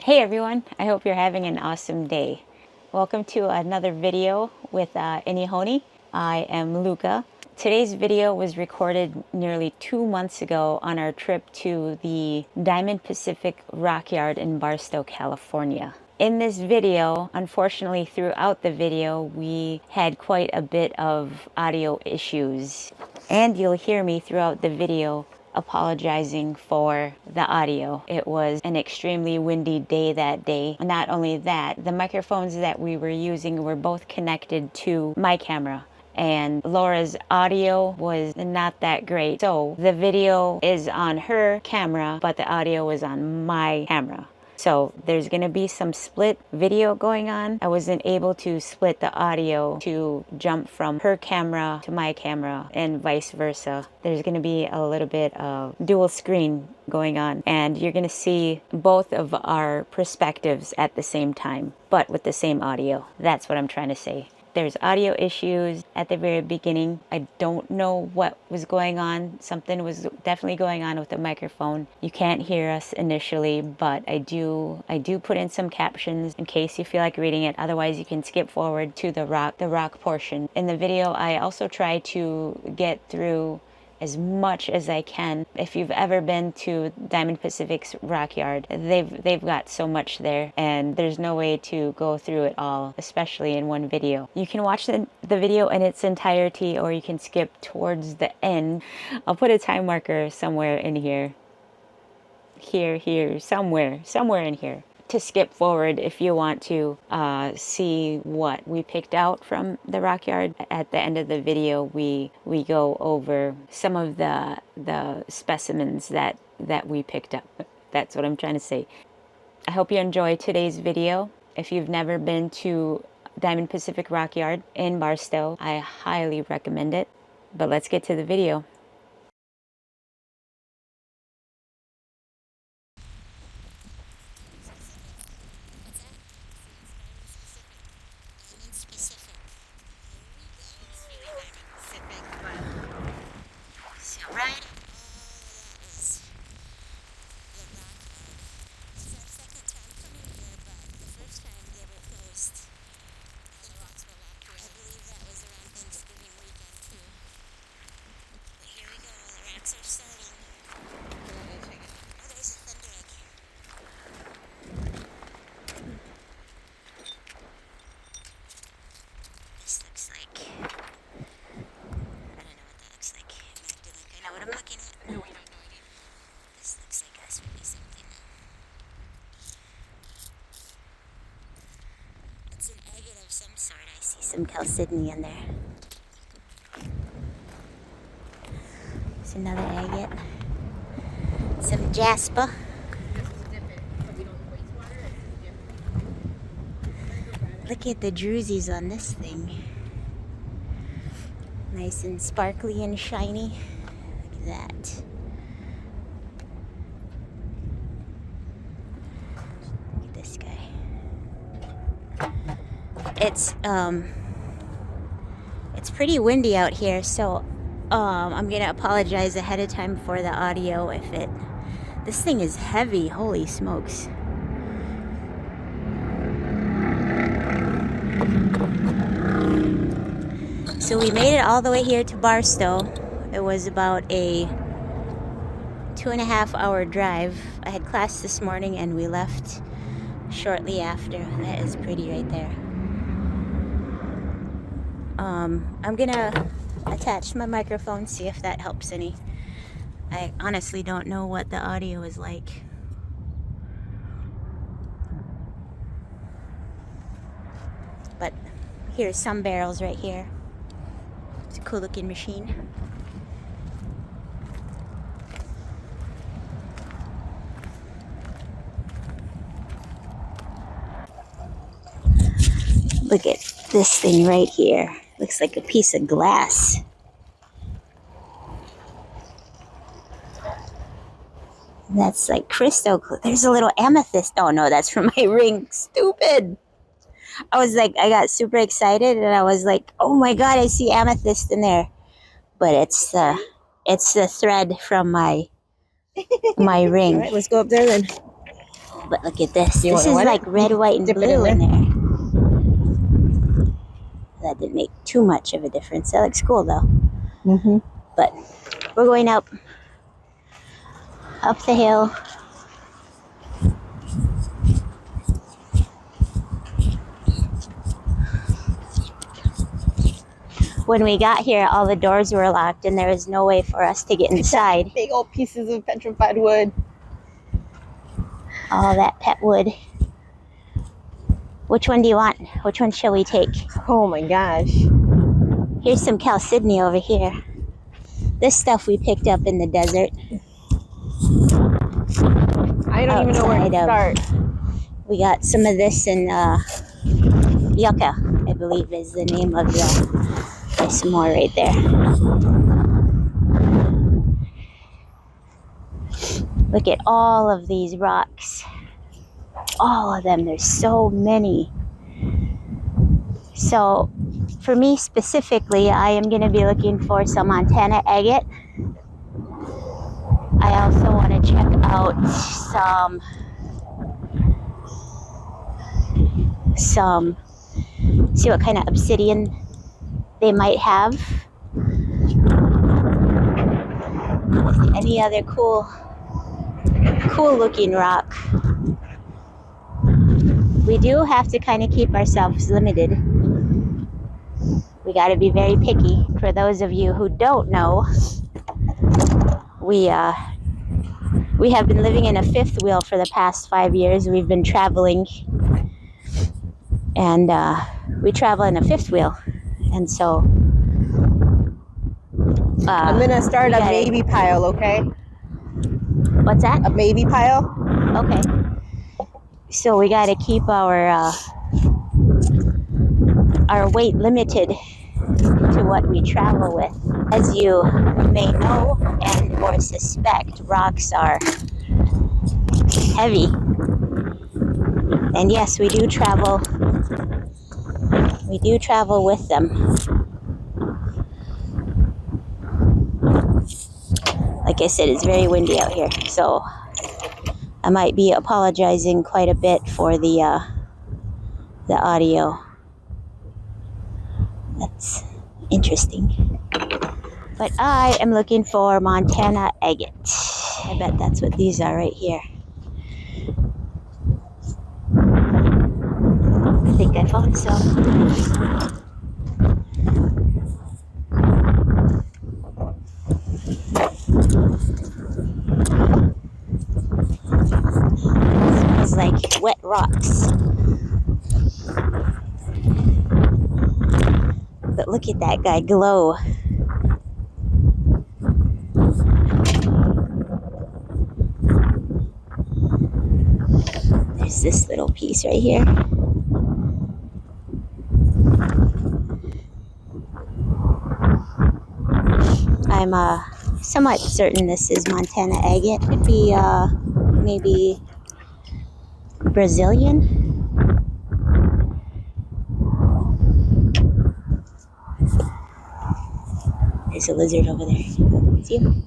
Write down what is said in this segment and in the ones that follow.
Hey everyone, I hope you're having an awesome day. Welcome to another video with IINI Honį. I am Luca. Today's video was recorded nearly 2 months ago on our trip to the Diamond Pacific Rock Yard in Barstow, California. In this video, unfortunately throughout the video, we had quite a bit of audio issues. And you'll hear me throughout the video apologizing for the audio. It was an extremely windy day that day. Not only that, the microphones that we were using were both connected to my camera, and Laura's audio was not that great. So the video is on her camera, but the audio was on my camera. So there's gonna be some split video going on. I wasn't able to split the audio to jump from her camera to my camera and vice versa. There's gonna be a little bit of dual screen going on, and you're gonna see both of our perspectives at the same time, but with the same audio. That's what I'm trying to say. There's audio issues at the very beginning. I don't know what was going on. Something was definitely going on with the microphone. You can't hear us initially, but I do put in some captions in case you feel like reading it. Otherwise, you can skip forward to the rock portion. In the video, I also try to get through as much as I can. If you've ever been to Diamond Pacific's Rock Yard, they've got so much there, and there's no way to go through it all, especially in one video. You can watch the video in its entirety, or you can skip towards the end. I'll put a time marker somewhere in here. Here, somewhere in here, to skip forward if you want to see what we picked out from the rock yard. At the end of the video, we go over some of the specimens that we picked up. That's what I'm trying to say. I hope you enjoy today's video. If you've never been to Diamond Pacific Rock Yard in Barstow, I highly recommend it. But let's get to the video. Some chalcedony in there. There's another agate. Some jasper. Look at the drusies on this thing. Nice and sparkly and shiny. Look at that. Look at this guy. It's pretty windy out here, so I'm gonna apologize ahead of time for the audio if this thing is heavy. Holy smokes. So we made it all the way here to Barstow. It was about a 2.5 hour drive. I had class this morning and we left shortly after. That is pretty right there. I'm gonna attach my microphone, see if that helps any. I honestly don't know what the audio is like. But here's some barrels right here. It's a cool looking machine. Look at this thing right here. Looks like a piece of glass. That's like crystal. There's a little amethyst. Oh no, that's from my ring. Stupid. I was like, I got super excited and I was like, oh my God, I see amethyst in there. But it's the thread from my ring. All right, let's go up there then. But look at this. You This is like red, white, and Dip it blue in in there. That didn't make too much of a difference. That looks cool though. Mm-hmm. But we're going up the hill. When we got here, all the doors were locked and there was no way for us to get inside. Big old pieces of petrified wood. All that pet wood. Which one do you want? Which one shall we take? Oh my gosh. Here's some chalcedony over here. This stuff we picked up in the desert. I don't even know where to start. We got some of this in yucca, I believe is the name of the. There's some more right there. Look at all of these rocks. All of them. There's so many. So for me specifically, I am going to be looking for some Montana agate. I also want to check out see what kind of obsidian they might have. Any other cool looking rock. We do have to kind of keep ourselves limited. We got to be very picky. For those of you who don't know, we have been living in a fifth wheel for the past 5 years. We've been traveling, and we travel in a fifth wheel. And so I'm gonna start a maybe pile, okay? What's that? A maybe pile. Okay. So we got to keep our weight limited to what we travel with. As you may know and or suspect, rocks are heavy. And yes, we do travel with them. Like I said, it's very windy out here, so I might be apologizing quite a bit for the audio. That's interesting. But I am looking for Montana agate. I bet that's what these are right here. I think I found some. Smells like wet rocks. But look at that guy glow. There's this little piece right here. I'm somewhat certain this is Montana agate. Could be maybe Brazilian. There's a lizard over there. See him?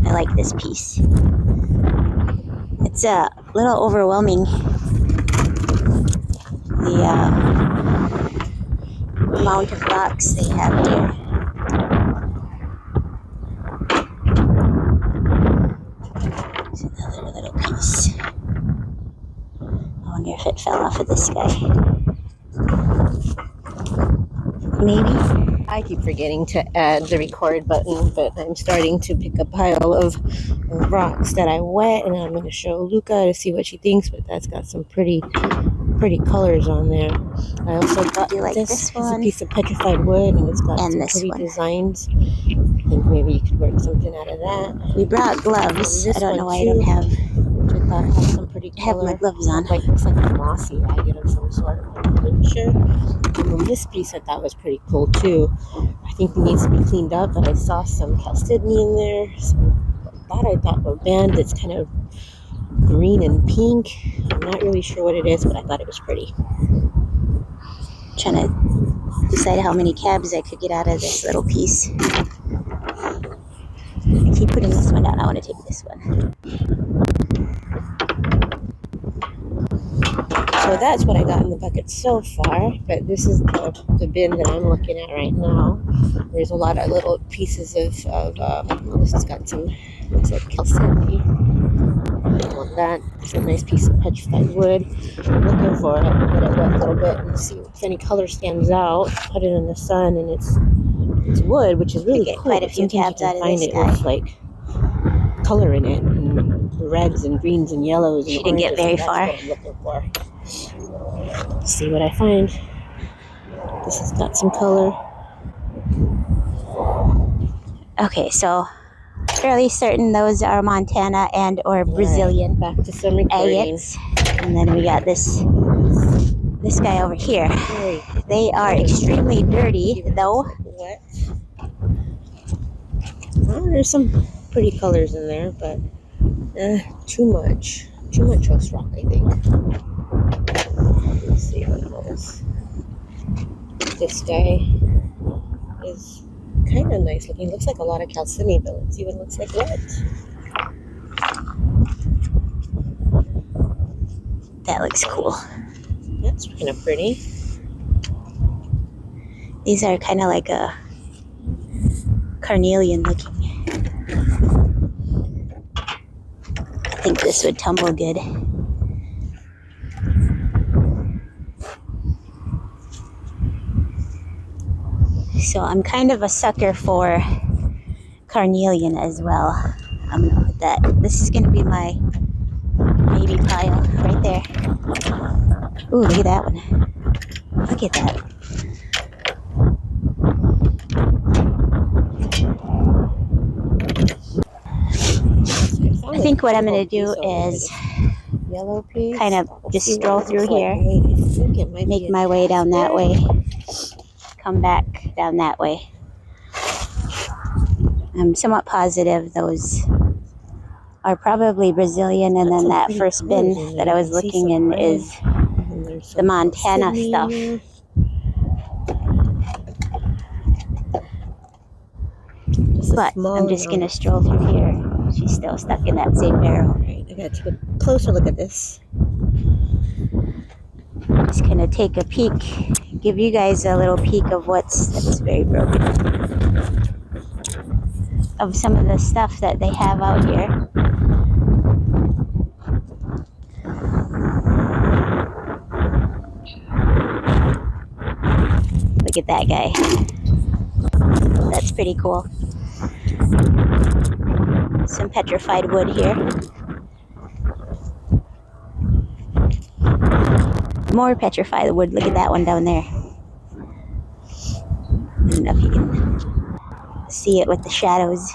I like this piece. It's a little overwhelming, the amount of rocks they have here. There's another little piece. I wonder if it fell off of this guy. Maybe. I keep forgetting to add the record button, but I'm starting to pick a pile of rocks that I wet, and I'm going to show Luca to see what she thinks, but that's got some pretty colors on there. I also got this one. It's a piece of petrified wood, and it's got some pretty designs. I think maybe you could work something out of that. We brought gloves. I don't know why I don't have. Which I thought had some pretty have my gloves on. Like, looks like a mossy agate of some sort. I'm not really sure. And then this piece I thought was pretty cool too. I think it needs to be cleaned up, but I saw some chalcedony in there. That I thought were banded. It's kind of green and pink. I'm not really sure what it is, but I thought it was pretty. Trying to decide how many cabs I could get out of this little piece. I keep putting this one down. I want to take this one. So that's what I got in the bucket so far, but this is the bin that I'm looking at right now. There's a lot of little pieces this has got some, looks like chalcedony. I want that. It's a nice piece of petrified wood. I'm looking for it. Let it wet a little bit and see if any color stands out. Put it in the sun, and it's wood, which is really get cool. quite a few cabs out of this guy. With like color in it, and reds and greens and yellows. She didn't get very far. That's what I'm looking for. Let's see what I find. This has got some color. Okay, so fairly certain those are Montana and or Brazilian back to some agates. And then we got this guy over here. They are extremely dirty though. Wet. Well, there's some pretty colors in there, but too much host rock, I think. Let's see what else. This guy is kind of nice looking. Looks like a lot of chalcedony, but let's see what it looks like wet. That looks cool. That's kind of pretty. These are kind of like a carnelian looking. I think this would tumble good. So I'm kind of a sucker for carnelian as well. I'm gonna put that. This is gonna be my baby pile right there. Ooh, look at that one. Look at that. I think what I'm gonna do is yellow piece. Kind of just stroll through here, make my way down that way, come back down that way. I'm somewhat positive those are probably Brazilian, and then that first bin that I was looking in is the Montana stuff. But I'm just gonna stroll through here. She's still stuck in that same barrel. Right, I gotta take a closer look at this. Just gonna take a peek, give you guys a little peek of that's very broken, of some of the stuff that they have out here. Look at that guy. That's pretty cool. Some petrified wood here. More petrified wood. Look at that one down there. I don't know if you can see it with the shadows.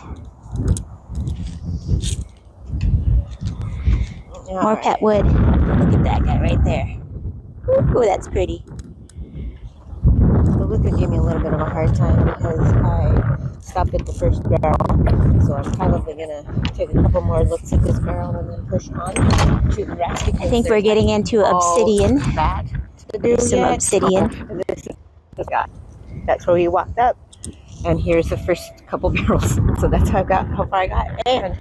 More pet wood. Look at that guy right there. Ooh, that's pretty. So Luca gave me a little bit of a hard time because I stopped at the first barrel. So I'm probably gonna take a couple more looks at this barrel and then push on to the rest. I think we're getting into obsidian. There's some obsidian. That's where we walked up, and here's the first couple barrels. So that's how far I got, and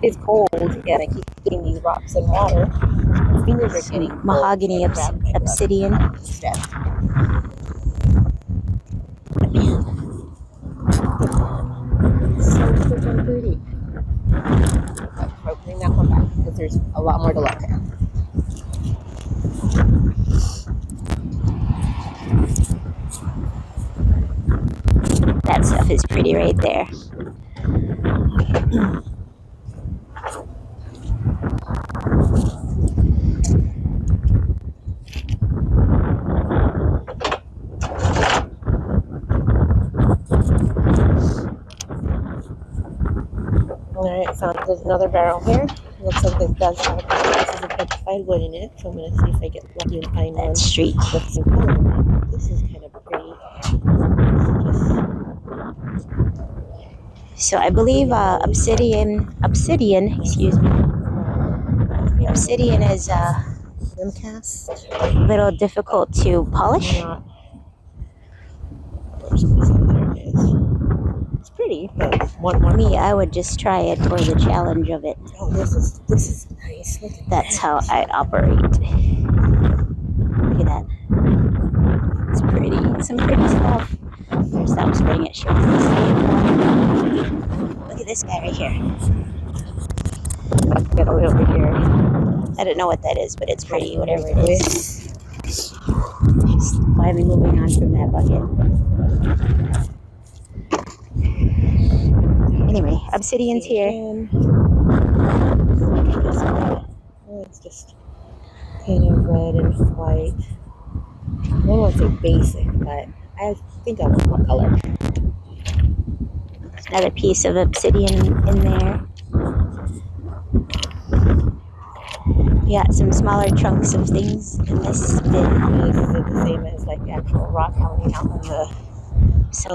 it's cold, and I keep getting these rocks and water. My fingers are getting cold, mahogany obsidian. Instead. So freaking pretty. I'll bring that one back because there's a lot more to look at. That stuff is pretty right there. Alright, so there's another barrel here. Looks like this does have pieces of petrified wood in it, so I'm going to see if I get lucky and find one That streak. with some color in it. This is kind of pretty. So I believe obsidian, excuse me. Obsidian is Swim cast. a little difficult to polish. Not. There it is. It's pretty, but one more. Me, I would just try it for the challenge of it. Oh, this is nice. Look at That's how I operate. Look at that. It's pretty. Some pretty stuff. Stop spraying it. Sure. Look at this guy right here. Get a little over here. I don't know what that is, but it's pretty, whatever it is. Just finally moving on from that bucket. Anyway, obsidian's here. Oh, it's just kind of red and white. I don't want to say basic, but I think I want more color. Another piece of obsidian in there. We got some smaller chunks of things in this bin. This is the same as like actual rock hanging out in the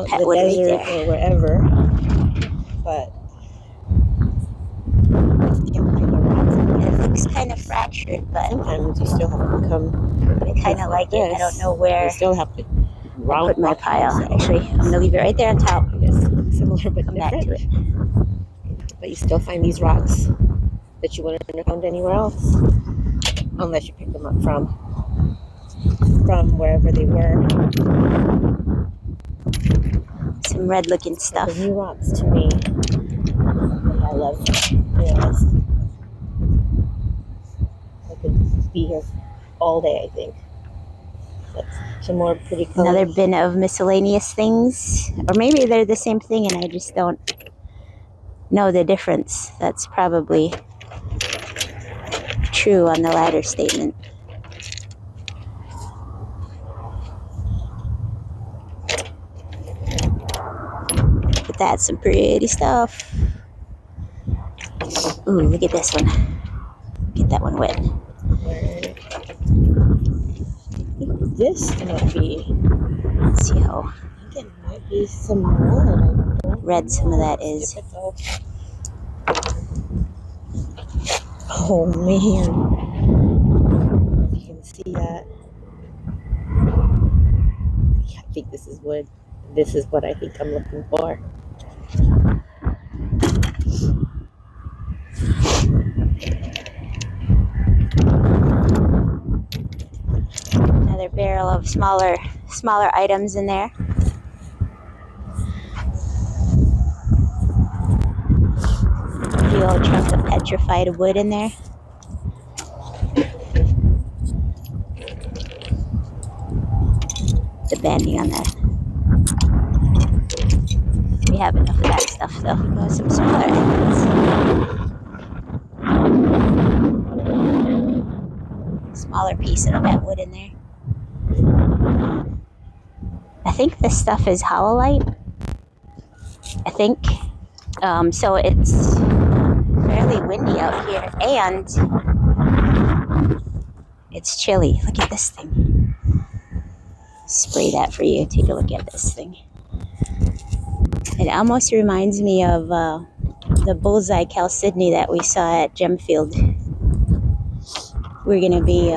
Pet wood right desert there. or wherever. But It looks kind of fractured, but sometimes you still have to come. I kind of like it. I don't know where You still have to put my pile. Actually, I'm going to leave it right there on top. I guess similar but Come back to different. it. But you still find these rocks that you wouldn't have found anywhere else, unless you pick them up from wherever they were. Some red looking stuff. The new rocks to me, I love them. Yes. I could be here all day, I think. But some more pretty colors. Another bin of miscellaneous things. Or maybe they're the same thing and I just don't know the difference. That's probably true on the latter statement. But that's some pretty stuff. Ooh, look at this one. Get that one wet. This might be. Let's see how I think it might be some more. red some of that is. Oh man. You can see that. Yeah, I think this is wood. This is what I think I'm looking for. Another barrel of smaller items in there. The old chunk of petrified wood in there. The banding on that. We have enough of that stuff though. Oh, some smaller things. Smaller piece of that wood in there. I think this stuff is howlite. I think. So it's fairly windy out here and it's chilly. Look at this thing. Spray that for you. Take a look at this thing. It almost reminds me of the bullseye chalcedony that we saw at Gemfield. We're going to be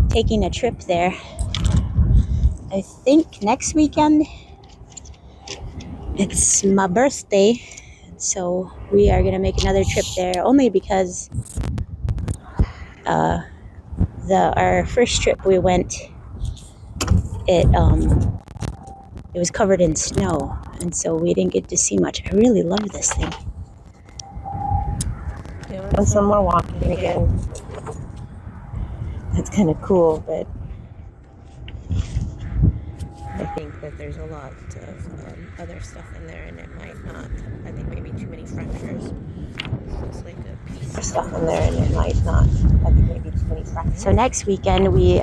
taking a trip there. I think next weekend. It's my birthday, so we are going to make another trip there only because our first trip we went, it was covered in snow, and so we didn't get to see much. I really love this thing. And some more walking again. That's kind of cool, but I think that there's a lot of other stuff in there, and it might not. I think maybe too many fractures. Looks like a piece of stuff in there, and it might not. I think maybe too many fractures. So next weekend we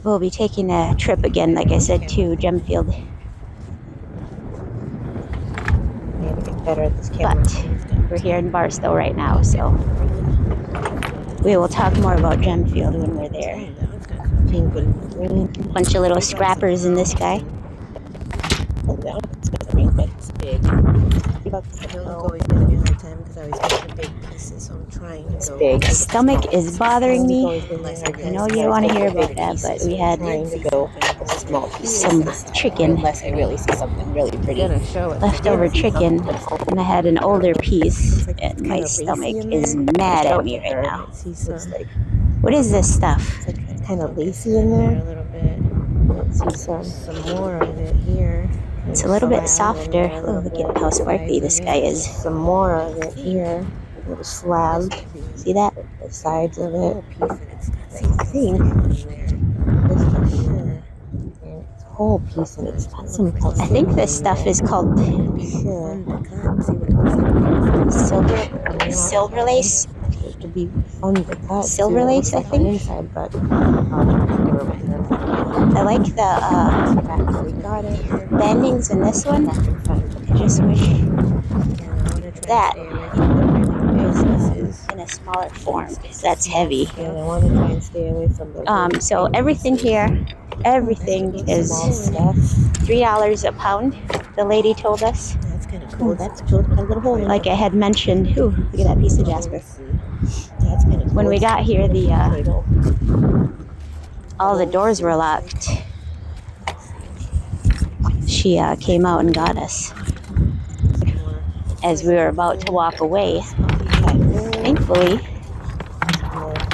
will be taking a trip again, like I said, to Gemfield. I need to get better at this camera. But we're here in Barstow right now, so We will talk more about Gemfield when we're there. Pink and green. Bunch of little scrappers in this guy. Oh, that one's got green, but it's big. Milk always gives me a hard time because I always get the big pieces, so I'm trying to go. Big. Stomach is bothering me. I know you don't want to hear about that, but we had small pieces. some chicken, Unless I really see something really pretty. leftover chicken, and I had an older piece, and my stomach is mad at me right now. What is this stuff? It's kind of lacy in there a little bit. Let's see some more of it here. It's a little bit softer. Oh, look at how sparkly this guy is. Some more of it here. A little slab. See that? The sides of it. I think this one here. It's a whole piece and it's got some color. I think this stuff is called silver lace. Supposed to be fun to cut. Silver lace, I think. Inside, but I like the bendings in this one. I just wish that was in a smaller form because that's heavy. I want to try and stay away from the So everything here, everything is $3 a pound. The lady told us. That's kind of cool. That's cool. A little hole. Like I had mentioned. Ooh, look at that piece of jasper. That's kind of cool. When we got here, all the doors were locked. She came out and got us as we were about to walk away. Thankfully,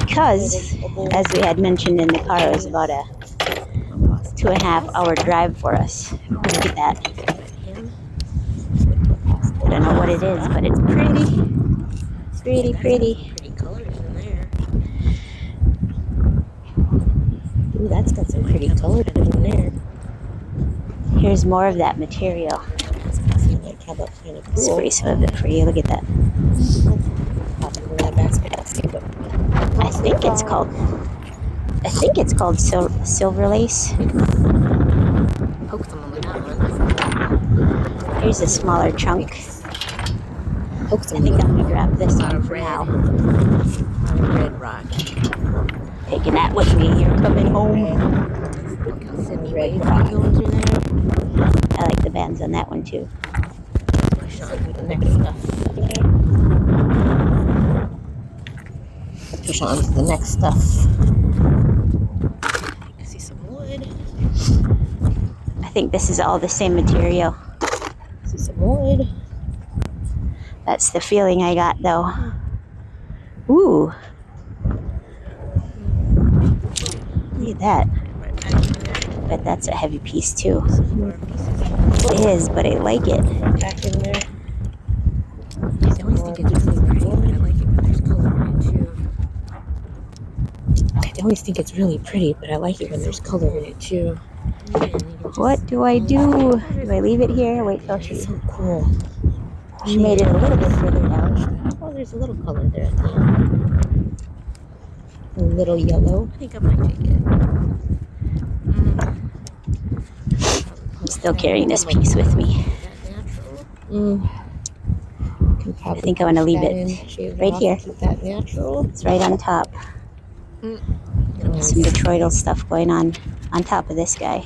because as we had mentioned in the car, it was about a 2.5 hour drive for us. Look at that. I don't know what it is, but it's pretty. Pretty colors in there. Ooh, that's got some pretty colors in there. Here's more of that material. Spray some of it for you. Look at that. I think it's called silver lace. Poke someone with that one. Here's a smaller chunk. I think I'm gonna grab this one for now. Red rock. Taking that with me. You're coming home. Red rock. I like the bands on that one too. Push on to the next stuff. Push on to the next stuff. I see some wood. I think this is all the same material. I see some wood. That's the feeling I got though. Ooh. Look at that. But that's a heavy piece too. It is, but I like it. Back in there. I always think it's really pretty, but I like it when there's color in it too. I always think it's really pretty, but I like it when there's color in it too. What do I do? Do I leave it here? Wait till she's so cool. She made it a little bit further down. Oh, there's a little color there at the end. A little yellow. I think I might take it. I'm still carrying this piece with me. I think I'm going to leave it right here. Keep that natural. It's right on top. Some Detroital stuff going on top of this guy.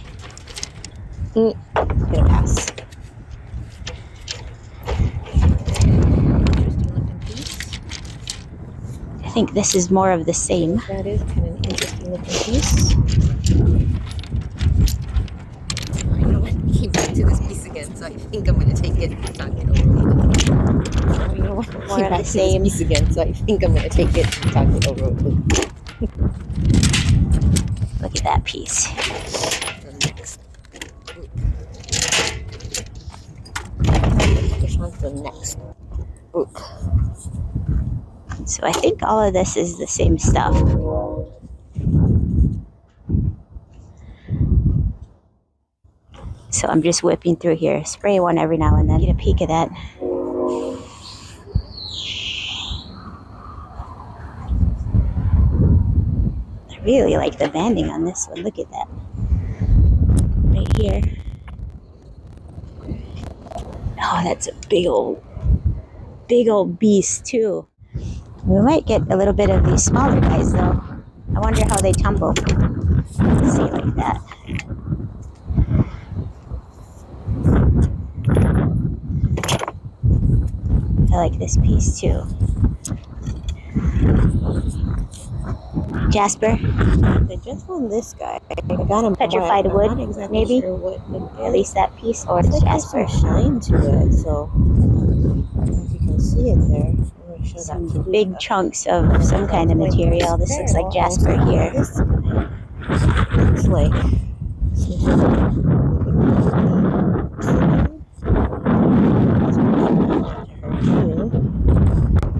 Gonna pass. I think this is more of the same. That is kind of an interesting looking piece. I know what came back to this piece again, so I think I'm going to take it and talk it over. You know what? More of the same piece again, so I think I'm going to take it and talk it over. Look at that piece. The next. Push on to the next book. So I think all of this is the same stuff. So I'm just whipping through here. Spray one every now and then. Get a peek of that. I really like the banding on this one. Look at that. Right here. Oh, that's a big old beast too. We might get a little bit of these smaller guys though. I wonder how they tumble. Let's see, like that. I like this piece too. Jasper, I just found this guy. I got him petrified wood, I'm not exactly maybe. sure what it At is. least that piece, or It's it's like Jasper. there's some shine to it, so I don't know if you can see it there. I'm going to show Some that to big Luca. chunks of some kind of material. This looks like Jasper here. This looks like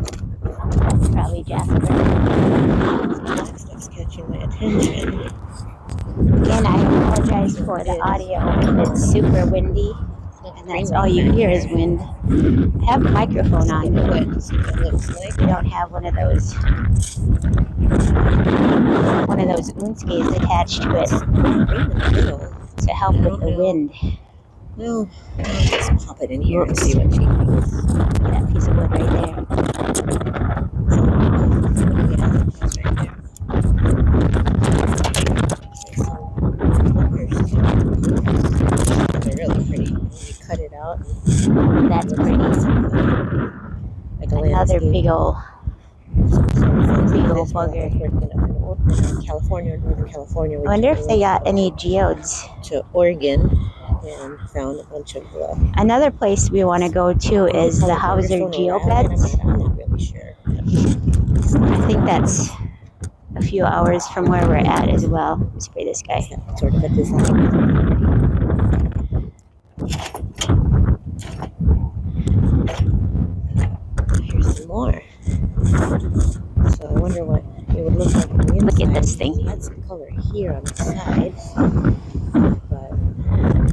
Probably Jasper. That stuff's catching my attention. Again, I apologize for the audio. It's super windy, and that's all you hear is wind. I have the microphone on, but See what it looks like. we don't have one of those unskis attached to it to help with the wind. Well, I'll just pop it in here and see what she thinks. That piece of wood right there. Yeah, that's right there. There's some flickers too. They're really pretty. When you cut it out, That's pretty. like a Another landscape. big ol' bugger. In California, Northern California. I wonder if they got any geodes. To Oregon and found a bunch of. Another place we want to go to is the Hauser Geobeds. I'm not really sure. I think that's a few hours from where we're at as well. Spray this guy. Sort of a design. Here's some more. So I wonder what it would look like on the inside. Look at this thing. We had some color here on the side, but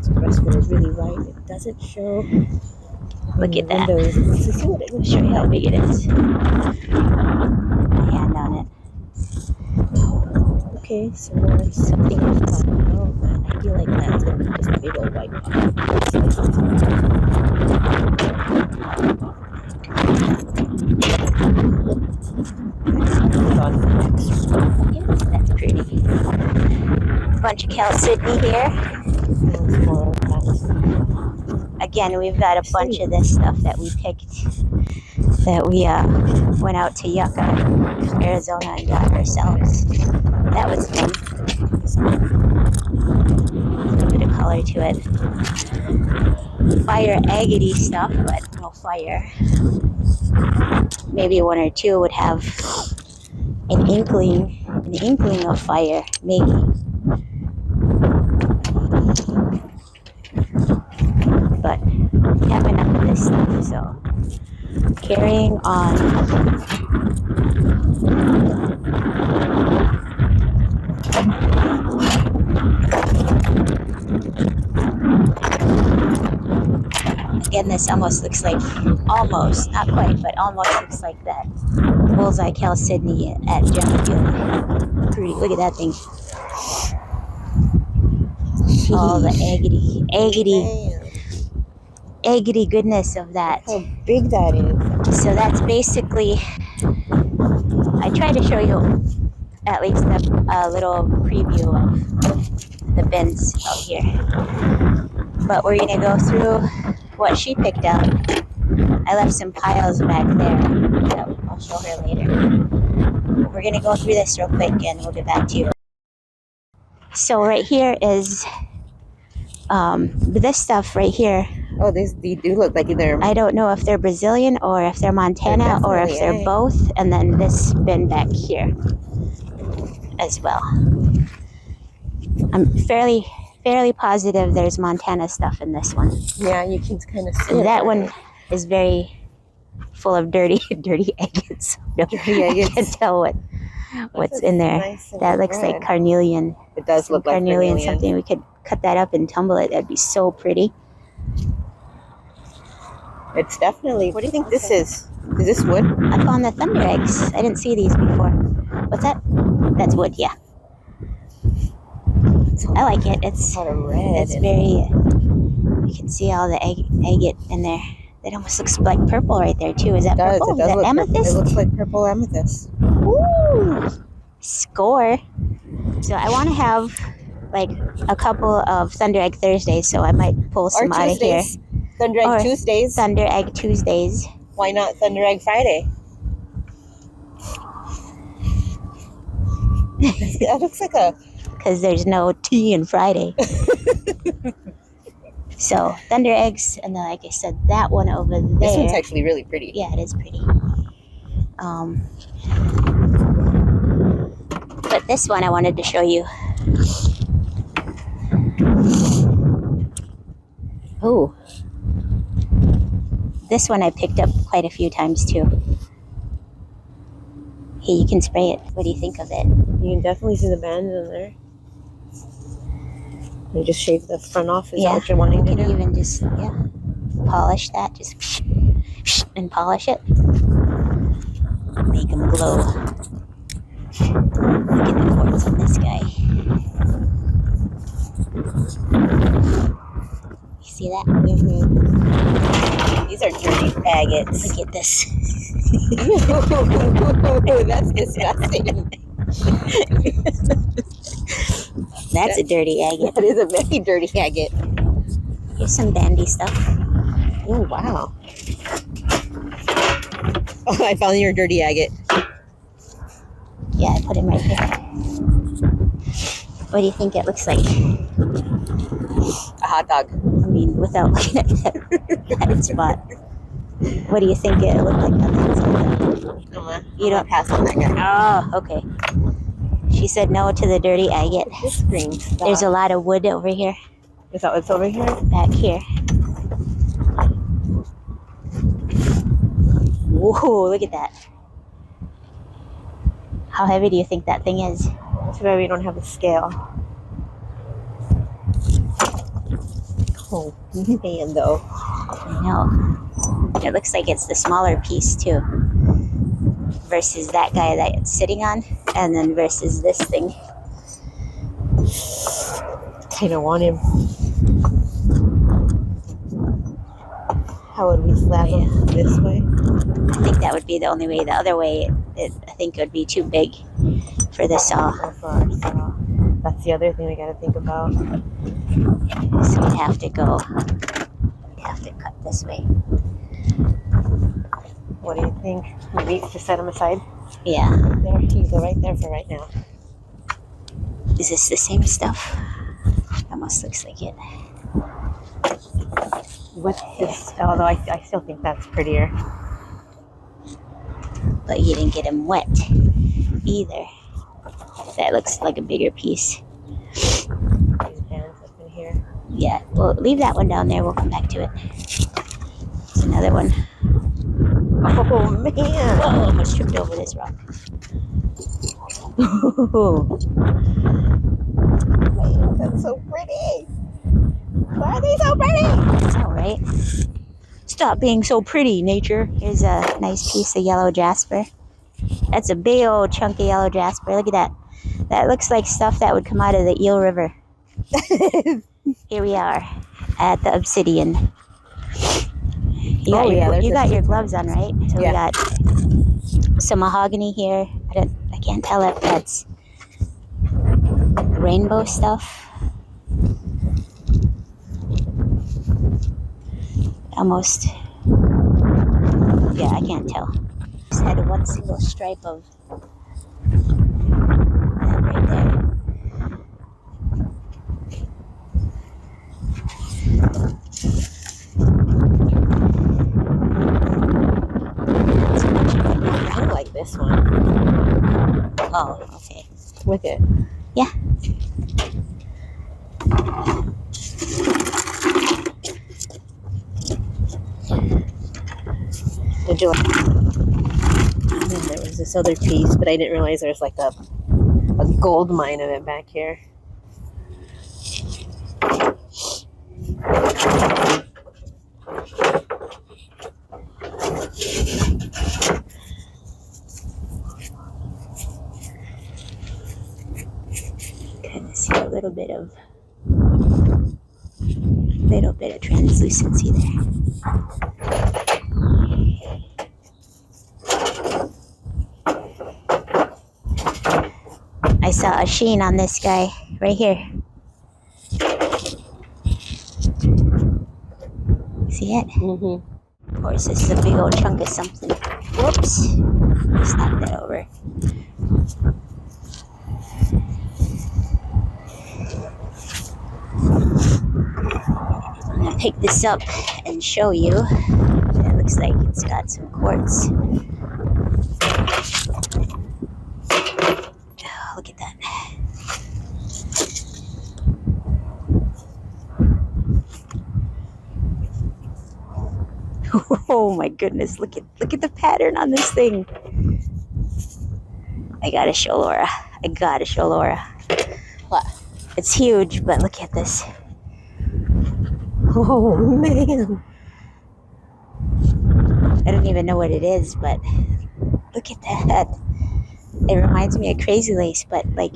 the rest of it is really white. It doesn't show. Look at that. Let's see what it I'll will show you how big it is. My hand on it. Okay, so there's something else. Oh, man, I feel like that's going to be just a big old white Yes, that's pretty. Bunch of chalcedony here. Again, we've got a bunch of this stuff that we picked, that we went out to Yucca, Arizona, and got ourselves. That was fun. A bit of color to it. Fire agate stuff, but no fire. Maybe one or two would have an inkling of fire, maybe. But we have enough of this stuff, so carrying on. Again, this almost looks like, almost, not quite, but almost looks like that bullseye chalcedony at Gemfield. Pretty, look at that thing. All the agate goodness of that. How big that is. So that's basically, I tried to show you at least a little preview of the bins out here. But we're gonna go through what she picked out. I left some piles back there that I'll show her later. We're gonna go through this real quick and we'll get back to you. So right here is this stuff right here. Oh, they do look like they're. I don't know if they're Brazilian or if they're Montana or if they're both. And then this bin back here as well. I'm fairly positive there's Montana stuff in this one. Yeah, you can kind of see And that one is very full of dirty agates. No, Dirty agates. I can't tell what's in there. Nice That looks like carnelian. It does look like carnelian. Something we could cut that up and tumble it. That'd be so pretty. It's definitely. What do you think this is? Is this wood? I found the thunder eggs. I didn't see these before. What's that? That's wood. Yeah. I like it. It's kind of red. It's very. You can see all the agate in there. That almost looks like purple right there too. Is that It does. purple? It does Is that look amethyst? purple. It looks like purple amethyst. Ooh, score. So I want to have like a couple of Thunder Egg Thursdays, so I might pull some out of here. Thunder Egg Or Tuesdays. Thunder Egg Tuesdays. Why not Thunder Egg Friday? That looks like a... Because there's no T in Friday. So Thunder Eggs, and then like I said, that one over there. This one's actually really pretty. Yeah, it is pretty. But this one I wanted to show you. Oh, this one I picked up quite a few times too. Hey, you can spray it. What do you think of it? You can definitely see the band in there. You just shave the front off. Is that what you're wanting to you do? can even just polish that. Just and polish it. Make them glow. Look at the quartz on this guy. You see that? Mm-hmm. These are dirty agates. Look at this. That's disgusting. That's a dirty agate. That is a very dirty agate. Here's some dandy stuff. Oh, wow. Oh, I found your dirty agate. Yeah, I put him right here. What do you think it looks like? A hot dog. I mean, without looking at that spot. What do you think it looked like on the inside? You don't pass on that guy. Oh, okay. She said no to the dirty agate. This green stuff. There's a lot of wood over here. Is that what's over here? Back here. Whoa, look at that. How heavy do you think that thing is? That's why we don't have a scale. Oh, man, though. I know. It looks like it's the smaller piece, too. Versus that guy that it's sitting on. And then versus this thing. Kind of want him. How would we slap him? This way? I think that would be the only way. The other way, I think it would be too big for the saw. For our saw. That's the other thing we got to think about. So we'd have to go. We'd have to cut this way. What do you think? Maybe just set him aside? Yeah. There, you go right there for right now. Is this the same stuff? Almost looks like it. What's this? Although I still think that's prettier. But you didn't get him wet either. That looks like a bigger piece. These bands up in here. Yeah, well, leave that one down there. We'll come back to it. It's another one. Oh, man. Whoa, almost tripped over this rock. Man, that's so pretty. Why are they so pretty? It's all right. Stop being so pretty, nature. Here's a nice piece of yellow jasper. That's a big old chunk of yellow jasper. Look at that. That looks like stuff that would come out of the Eel River. Here we are at the Obsidian. You got your gloves on, right? So we got some mahogany here. I can't tell if that's rainbow stuff. Almost. Yeah, I can't tell. Just had one single stripe of that right there. I like this one. Oh, okay. With it. Yeah. Did you like? And then there was this other piece, but I didn't realize there was like a gold mine of it back here. Kind of see a little bit of translucency there. I saw a sheen on this guy right here. See it? Mm-hmm. Of course, this is a big old chunk of something. Whoops. Let's knock that over. I'm going to pick this up and show you. It looks like it's got some quartz. Oh, look at that. Oh my goodness, look at the pattern on this thing. I gotta show Laura. What? It's huge, but look at this. Oh man. I don't even know what it is, but look at that. It reminds me of Crazy Lace, but like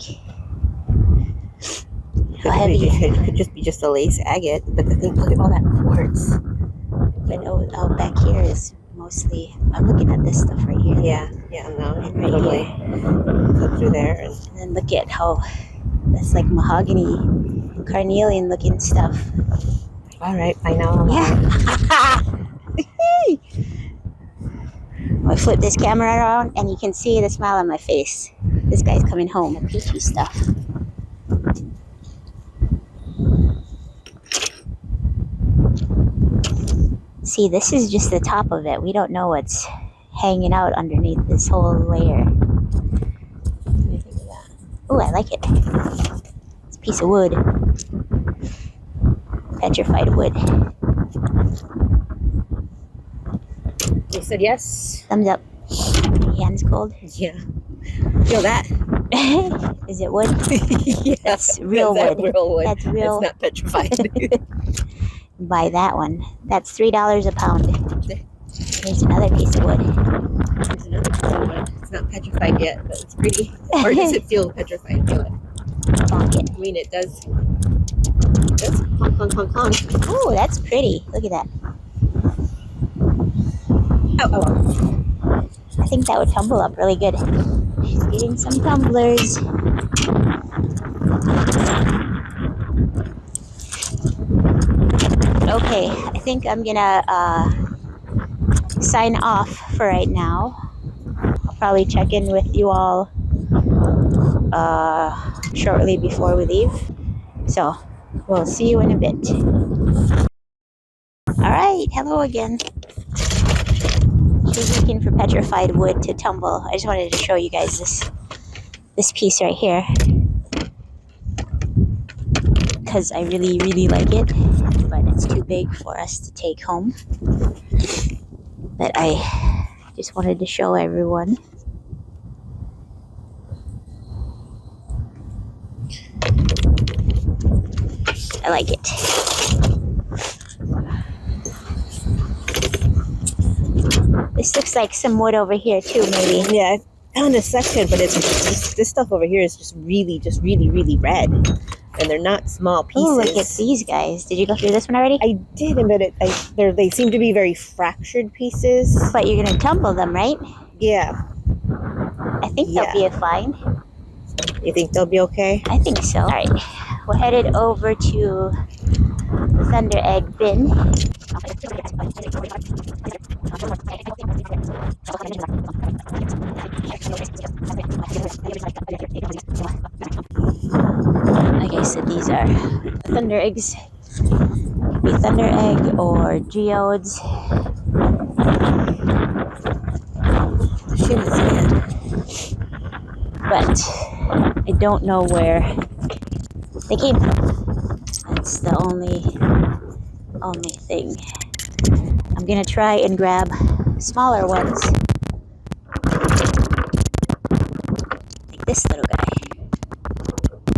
how heavy. It could just be just a lace agate, but the thing, look at all that quartz. But oh, back here is mostly, I'm looking at this stuff right here. Yeah, no, And probably cut through there. And then look at how that's like mahogany, carnelian looking stuff. All right, I know. Yeah. I flip this camera around and you can see the smile on my face. This guy's coming home with peachy stuff. See, this is just the top of it. We don't know what's hanging out underneath this whole layer. What do you think of that? Oh, I like it. It's a piece of wood. Petrified wood. You said yes? Thumbs up. My hand's cold. Yeah. Feel that? Is it wood? Yeah. That's real wood. Real wood. That's real. It's not petrified. Buy that one. That's $3 a pound. Here's another piece of wood. There's another piece of wood. It's not petrified yet, but it's pretty. Or does it feel petrified? Feel it. Bonk it. I mean, it does. It does. Honk, honk, honk, honk. Oh, that's pretty. Look at that. Oh. I think that would tumble up really good. She's getting some tumblers. Okay, I think I'm gonna sign off for right now. I'll probably check in with you all shortly before we leave. So we'll see you in a bit. All right, hello again. She's looking for petrified wood to tumble. I just wanted to show you guys this piece right here because I really, really like it, but it's too big for us to take home. But I just wanted to show everyone. I like it. This looks like some wood over here too, maybe. Yeah, I found a section, but it's this stuff over here is just really, really red, and they're not small pieces. Oh, look at these guys! Did you go through this one already? I did, but they seem to be very fractured pieces. But you're gonna tumble them, right? Yeah. I think they'll be fine. You think they'll be okay? I think so. All right, we're headed over to Thunder Egg Bin. Like I said, these are thunder eggs. Could be thunder egg or geodes. But I don't know where they came from. That's the only thing. I'm gonna try and grab smaller ones. Like this little guy.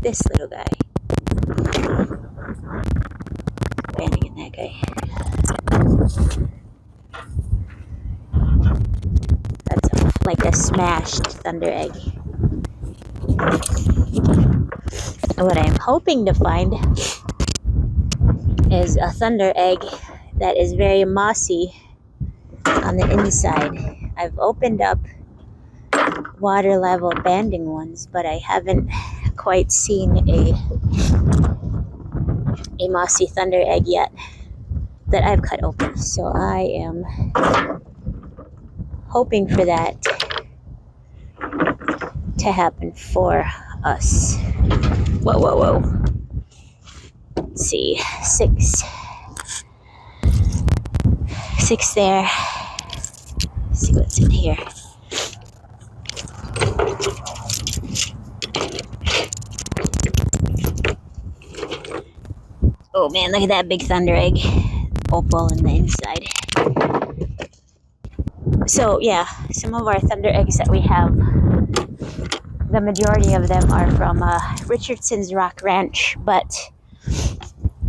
This little guy. Banding in that guy. That's like a smashed thunder egg. What I'm hoping to find is a thunder egg that is very mossy on the inside. I've opened up water level banding ones, but I haven't quite seen a mossy thunder egg yet that I've cut open. So I am hoping for that to happen for us. Whoa, whoa, whoa. Let's see, six there. Let's see what's in here. Oh man, look at that big thunder egg. Opal in the inside. So yeah, some of our thunder eggs that we have, the majority of them are from Richardson's Rock Ranch, but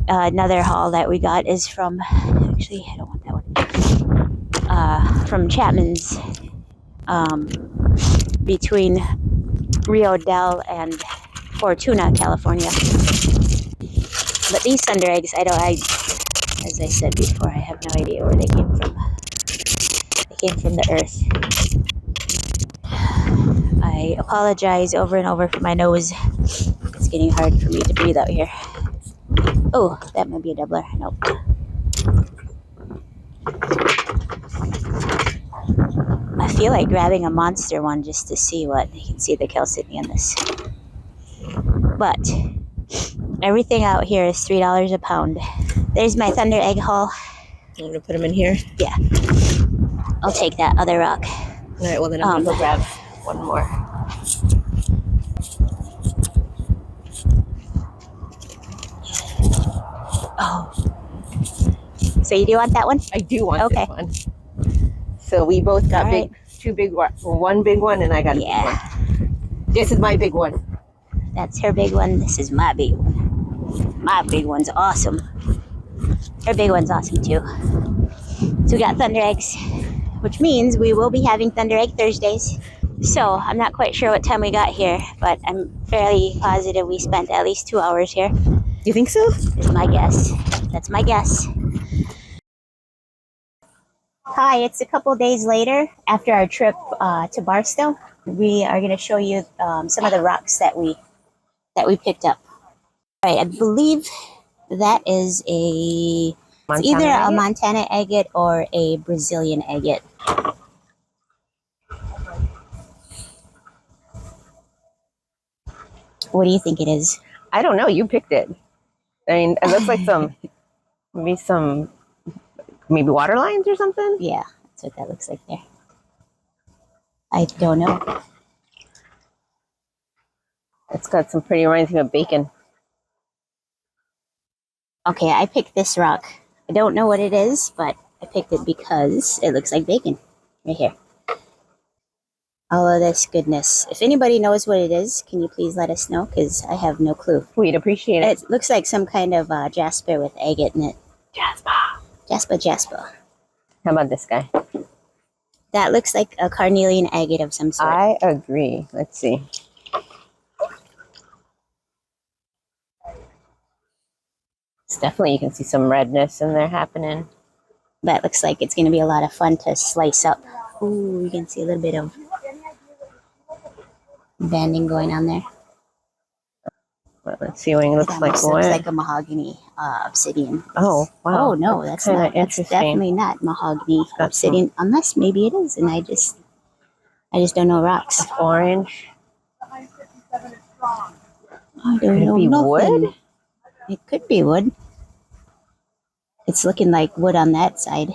another haul that we got is from, actually I don't want that one, from Chapman's, between Rio Del and Fortuna, California. But these thunder eggs, as I said before, I have no idea where they came from. They came from the earth. I apologize over and over for my nose. It's getting hard for me to breathe out here. Oh, that might be a doubler. Nope. I feel like grabbing a monster one just to see what. You can see the calcity in this. But everything out here is $3 a pound. There's my thunder egg haul. I'm going to put them in here? Yeah. I'll take that other rock. All right, well then I'm going to go grab one more. Oh. So you do want that one? I do want this one. So we both got one big one, and I got a big one. This is my big one. That's her big one. This is my big one. My big one's awesome. Her big one's awesome too. So we got thunder eggs, which means we will be having Thunder Egg Thursdays. So I'm not quite sure what time we got here, but I'm fairly positive we spent at least 2 hours here. You think so? Is my guess. That's my guess. Hi, it's a couple days later after our trip to Barstow. We are going to show you some of the rocks that we picked up. All right, I believe that is it's either a Montana agate or a Brazilian agate. What do you think it is? I don't know. You picked it. I mean, it looks like maybe water lines or something. Yeah, that's what that looks like there. I don't know. It's got some pretty, reminds me of bacon. Okay, I picked this rock. I don't know what it is, but I picked it because it looks like bacon. Right here. All of this goodness. If anybody knows what it is, can you please let us know? Because I have no clue. We'd appreciate it. It looks like some kind of jasper with agate in it. Jasper. How about this guy? That looks like a carnelian agate of some sort. I agree. Let's see. It's definitely, you can see some redness in there happening. That looks like it's going to be a lot of fun to slice up. Ooh, you can see a little bit of banding going on there. Well, let's see what it looks like. Looks like a mahogany obsidian. Oh, wow. Oh, no, that's not. That's definitely not mahogany obsidian. Unless maybe it is, and I just don't know rocks. It's orange. I don't know. Wood? It could be wood. It's looking like wood on that side.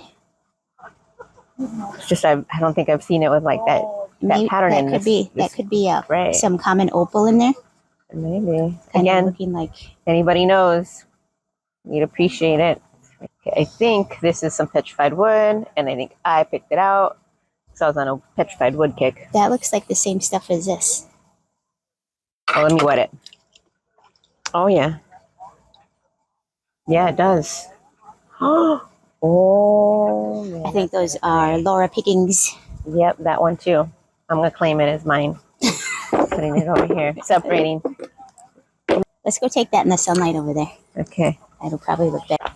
It's just I don't think I've seen it with like that pattern in this. That could be some common opal in there. Maybe. Kind Again, of looking like. Anybody knows, we'd appreciate it. Okay, I think this is some petrified wood, and I think I picked it out. So I was on a petrified wood kick. That looks like the same stuff as this. Oh, let me wet it. Oh, yeah. Yeah, it does. Oh, yeah. I think those are Laura pickings. Yep, that one too. I'm going to claim it as mine. Putting it over here. Separating. Let's go take that in the sunlight over there. Okay. That'll probably look better.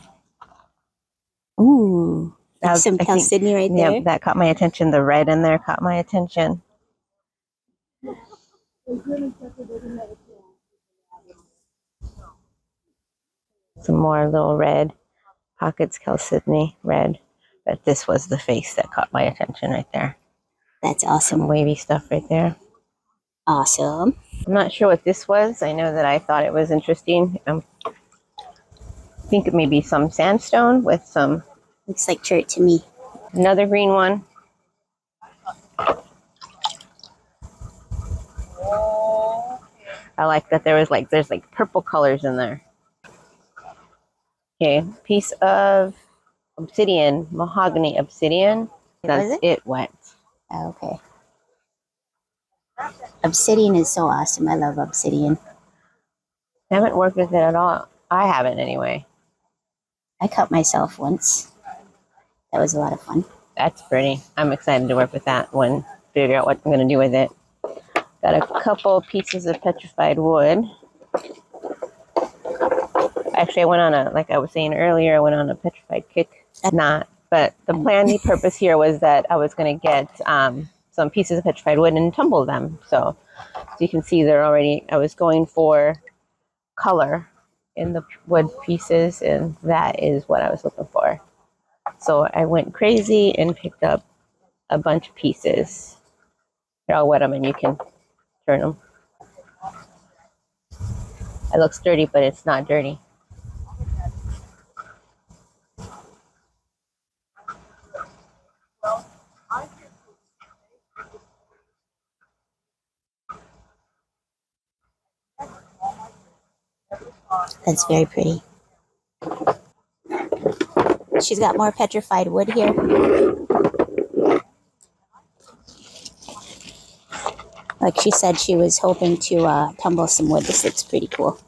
Ooh. That's some chalcedony right there. Yep, that caught my attention. The red in there caught my attention. Some more little red pockets, Chalcedony red. But this was the face that caught my attention right there. That's awesome. Some wavy stuff right there. Awesome. I'm not sure what this was. I know that I thought it was interesting. I think it may be some sandstone with some... Looks like chert to me. Another green one. I like that there's like purple colors in there. Okay, piece of obsidian, mahogany obsidian. That's it wet. Okay. Obsidian is so awesome. I love obsidian. I haven't worked with it at all. I haven't anyway. I cut myself once. That was a lot of fun. That's pretty. I'm excited to work with that one. Figure out what I'm going to do with it. Got a couple pieces of petrified wood. Actually, I went on a, like I was saying earlier, I went on a petrified kick. Not, but the plan, purpose here was that I was going to get some pieces of petrified wood and tumble them. So you can see they're already, I was going for color in the wood pieces, and that is what I was looking for. So I went crazy and picked up a bunch of pieces. Here, I'll wet them and you can turn them. It looks dirty, but it's not dirty. That's very pretty. She's got more petrified wood here. Like she said, she was hoping to tumble some wood. This looks pretty cool.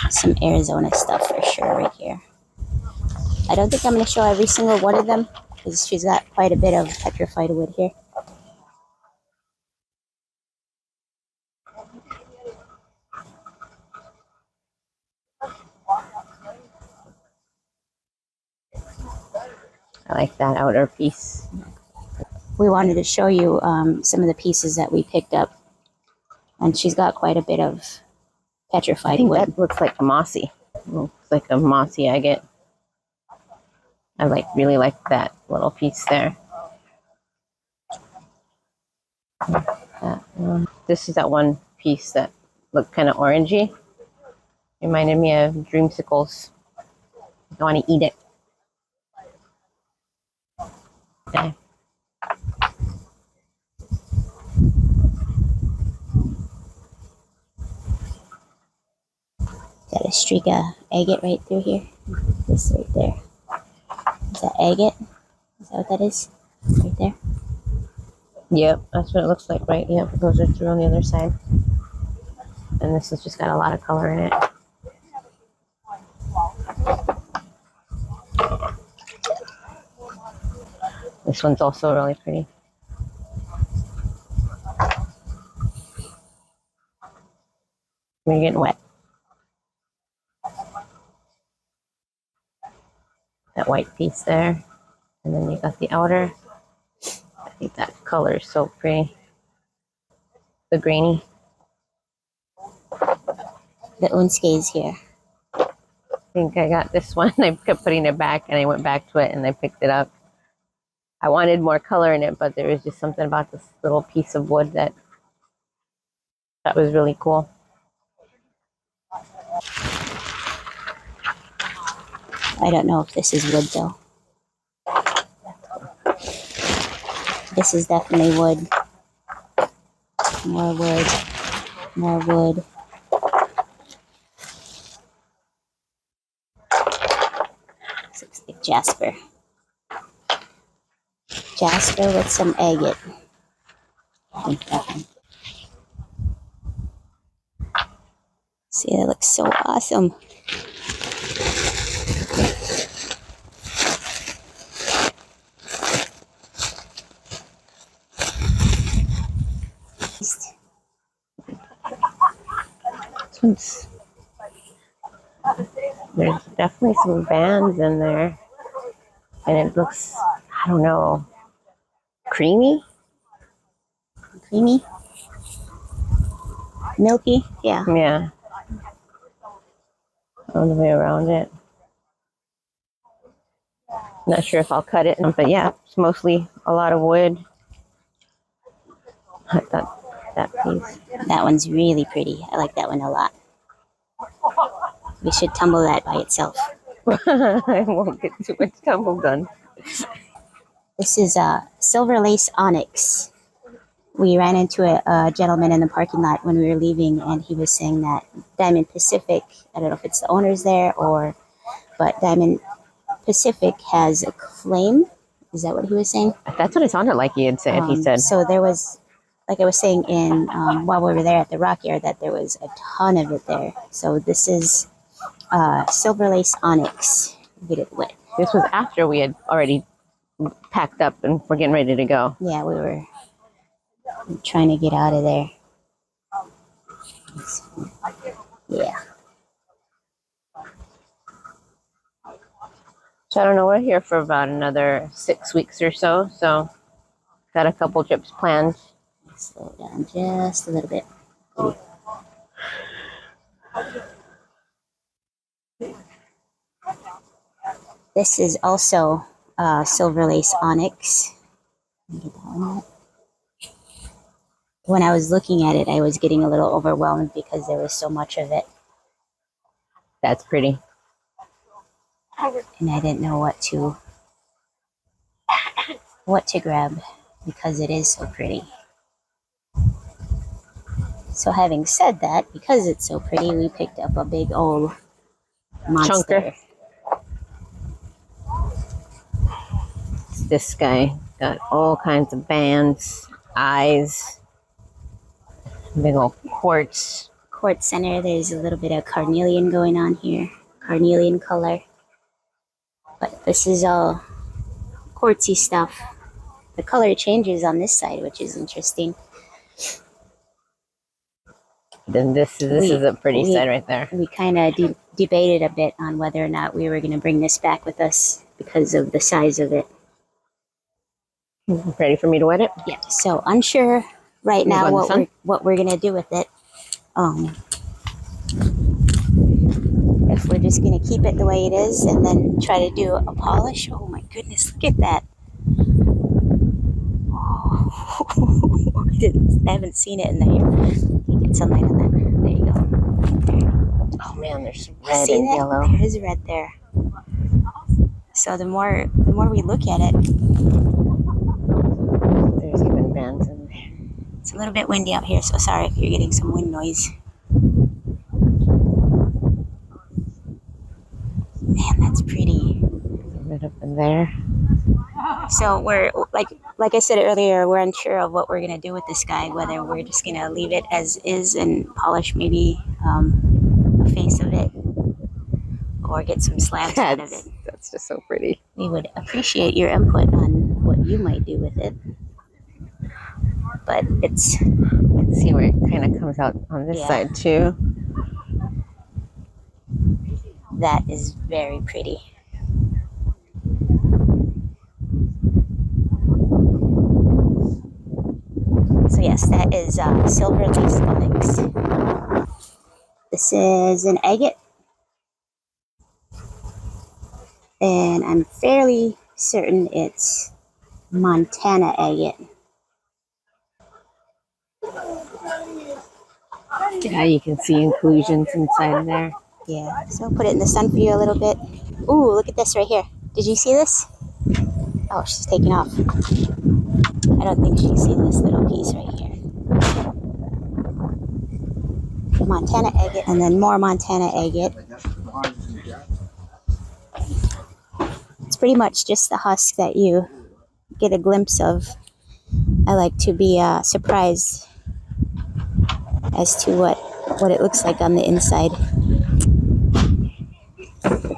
Some Arizona stuff for sure right here. I don't think I'm going to show every single one of them because she's got quite a bit of petrified wood here. I like that outer piece. We wanted to show you some of the pieces that we picked up, and she's got quite a bit of petrified wood. That looks like mossy. Looks like a mossy agate. I really like that little piece there. This is that one piece that looked kind of orangey. Reminded me of dreamsicles. I want to eat it. Okay. Got a streak of agate right through here. This right there. Is that agate? Is that what that is? Right there? Yep, that's what it looks like, right? Yep, it goes right through on the other side. And this has just got a lot of color in it. This one's also really pretty. We're getting wet. That white piece there. And then you got the outer. I think that color is so pretty. The grainy. The Unske is here. I think I got this one. I kept putting it back and I went back to it and I picked it up. I wanted more color in it, but there was just something about this little piece of wood that was really cool. I don't know if this is wood though. This is definitely wood. More wood. More wood. This looks like jasper. Jasper with some agate. See, that looks so awesome. There's definitely some bands in there, and it looks, I don't know, creamy? Creamy? Milky? Yeah. Yeah. All the way around it. Not sure if I'll cut it, but yeah, it's mostly a lot of wood. I thought that piece. That one's really pretty. I like that one a lot. We should tumble that by itself. I won't get too much tumble done. This is a silver lace onyx. We ran into a gentleman in the parking lot when we were leaving, and he was saying that Diamond Pacific, I don't know if it's the owners there but Diamond Pacific has a claim. Is that what he was saying? That's what it sounded like he had said. He said. So there was, like I was saying while we were there at the rock yard, that there was a ton of it there. So this is silver lace onyx. Get it wet. This was after we had already packed up and we're getting ready to go. Yeah, we were trying to get out of there. Yeah. So I don't know, we're here for about another 6 weeks or so. So got a couple trips planned. Slow down just a little bit. This is also silver lace onyx. Get that one out. When I was looking at it, I was getting a little overwhelmed because there was so much of it. That's pretty. And I didn't know what to grab because it is so pretty. So having said that, because it's so pretty, we picked up a big old monster. Chunker. This guy got all kinds of bands, eyes, big old quartz. Quartz center, there's a little bit of carnelian going on here. Carnelian color. But this is all quartzy stuff. The color changes on this side, which is interesting. Then this is a pretty side right there. We kind of debated a bit on whether or not we were going to bring this back with us because of the size of it. Ready for me to wet it? Yeah. So unsure right now what we're going to do with it. If we're just going to keep it the way it is and then try to do a polish. Oh my goodness, look at that. Oh, I haven't seen it in there. You get sunlight on that. There you go. Oh man, there's red and yellow. There is red there. So the more we look at it, there's even bands in there. It's a little bit windy out here, so sorry if you're getting some wind noise. Man, that's pretty. Right up in there. So we're like I said earlier, we're unsure of what we're gonna do with this guy. Whether we're just gonna leave it as is and polish maybe a face of it, or get some slabs out of it. That's just so pretty. We would appreciate your input on what you might do with it. But it's. Let's see where it kind of comes out on this side too. That is very pretty. So yes, that is silver lace onyx. This is an agate. And I'm fairly certain it's Montana agate. Yeah, you can see inclusions inside of there. Yeah, so put it in the sun for you a little bit. Ooh, look at this right here. Did you see this? Oh, she's taking off. I don't think she's seen this little piece right here. Montana agate, and then more Montana agate. It's pretty much just the husk that you get a glimpse of. I like to be surprised as to what it looks like on the inside.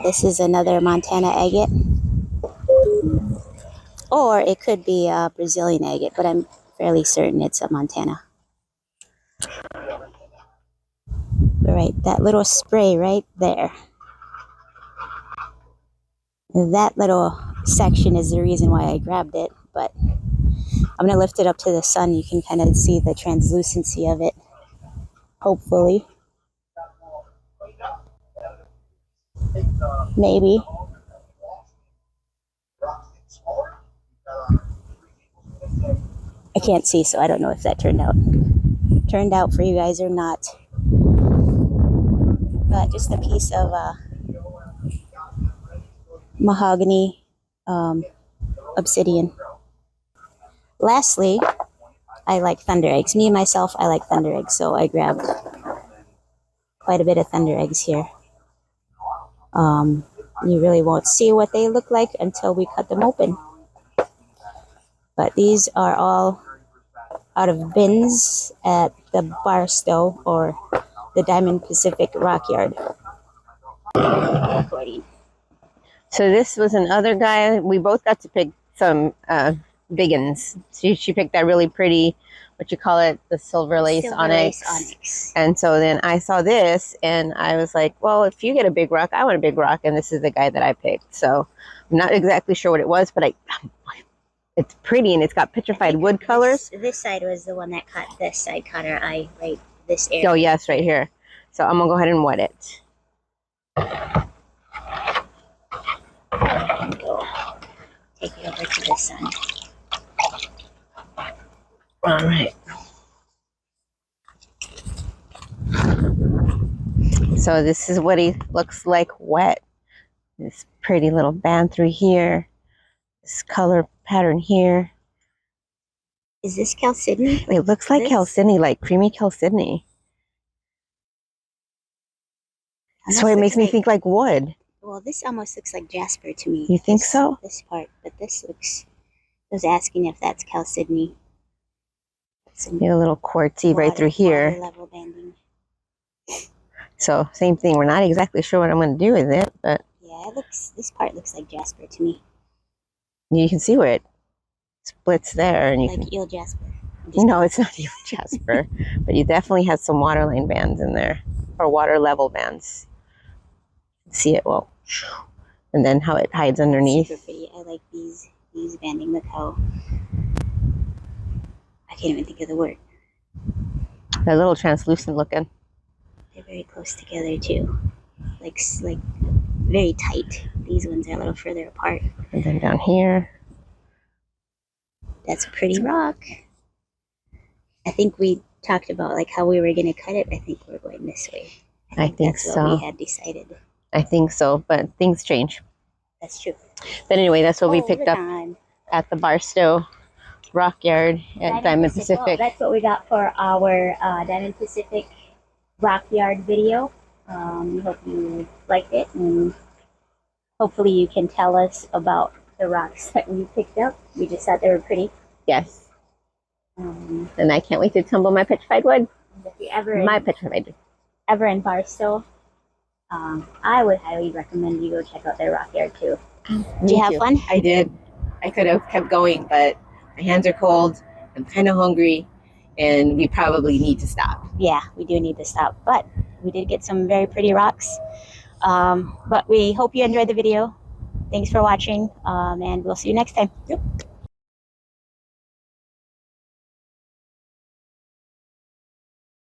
This is another Montana agate. Or it could be a Brazilian agate, but I'm fairly certain it's a Montana. Right, that little spray right there. That little section is the reason why I grabbed it, but I'm going to lift it up to the sun. You can kind of see the translucency of it, hopefully. Maybe. I can't see, so I don't know if that turned out for you guys or not. But just a piece of mahogany obsidian. Lastly, I like thunder eggs. Me, myself, I like thunder eggs, so I grabbed quite a bit of thunder eggs here. You really won't see what they look like until we cut them open. But these are all out of bins at the Barstow or the Diamond Pacific Rock Yard. So this was another guy. We both got to pick some biggins. She picked that really pretty, what you call it, the silver lace onyx. And so then I saw this and I was like, well, if you get a big rock, I want a big rock. And this is the guy that I picked. So I'm not exactly sure what it was, but it's pretty and it's got petrified wood colors. This side was the one that caught this side, caught our eye, right this area. Oh, yes, right here. So I'm going to go ahead and wet it. Go. Take it over to the sun. All right. So this is what he looks like wet. This pretty little band through here. This color pattern here. Is this chalcedony? It looks like chalcedony, like creamy chalcedony. That's why it makes me think like wood. Well, this almost looks like jasper to me. You think so? This part, but this looks. I was asking if that's chalcedony. You a little quartzy right through here. Level banding. So same thing. We're not exactly sure what I'm going to do with it, but yeah, it looks. This part looks like jasper to me. You can see where it splits there, and you like can. eel jasper. No, it's not eel jasper, but you definitely have some waterline bands in there, or water level bands. See it well, and then how it hides underneath. Super pretty. I like these banding. Look how. I can't even think of the word. They're a little translucent looking. They're very close together too, like very tight. These ones are a little further apart. And then down here. That's a pretty rock. I think we talked about like how we were going to cut it. I think we're going this way. I think that's so. What we had decided. I think so, but things change. That's true. But anyway, that's what we picked up time. At the Barstow Rock Yard at Diamond Pacific. Well, that's what we got for our Diamond Pacific Rock Yard video. We hope you liked it, and hopefully you can tell us about the rocks that we picked up. We just thought they were pretty. Yes. And I can't wait to tumble my petrified wood. If you're ever in Barstow, I would highly recommend you go check out their rock yard too. Did you have fun? I did. I could have kept going, but my hands are cold. I'm kind of hungry, and we probably need to stop. Yeah, we do need to stop, but we did get some very pretty rocks. But we hope you enjoyed the video. Thanks for watching, and we'll see you next time. Yep.